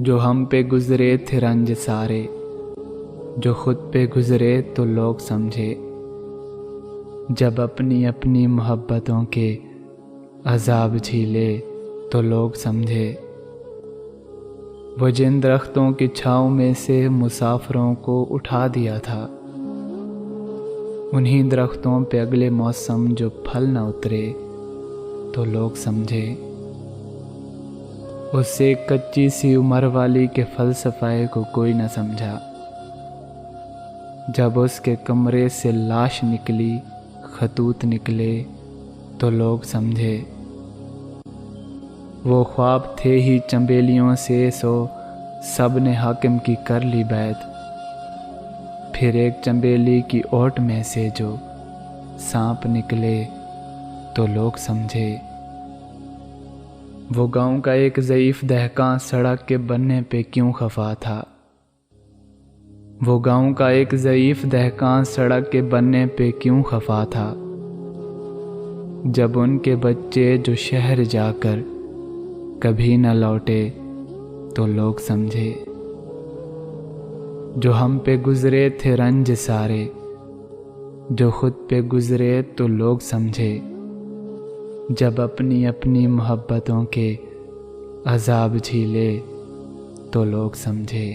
جو ہم پہ گزرے تھے رنج سارے، جو خود پہ گزرے تو لوگ سمجھے، جب اپنی اپنی محبتوں کے عذاب جھیلے تو لوگ سمجھے۔ وہ جن درختوں کی چھاؤں میں سے مسافروں کو اٹھا دیا تھا، انہی درختوں پہ اگلے موسم جو پھل نہ اترے تو لوگ سمجھے۔ اس سے کچی سی عمر والی کے فلسفے کو کوئی نہ سمجھا، جب اس کے کمرے سے لاش نکلی، خطوط نکلے تو لوگ سمجھے۔ وہ خواب تھے ہی چنبیلیوں سے، سو سب نے حاکم کی کر لی بیعت، پھر ایک چنبیلی کی اوٹ میں سے جو سانپ نکلے تو لوگ سمجھے۔ وہ گاؤں کا ایک ضعیف دہقاں سڑک کے بننے پہ کیوں خفا تھا، وہ گاؤں کا ایک ضعیف دہقاں سڑک کے بننے پہ کیوں خفا تھا، جب ان کے بچے جو شہر جا کر کبھی نہ لوٹے تو لوگ سمجھے۔ جو ہم پہ گزرے تھے رنج سارے، جو خود پہ گزرے تو لوگ سمجھے، جب اپنی اپنی محبتوں کے عذاب جھیلے تو لوگ سمجھے۔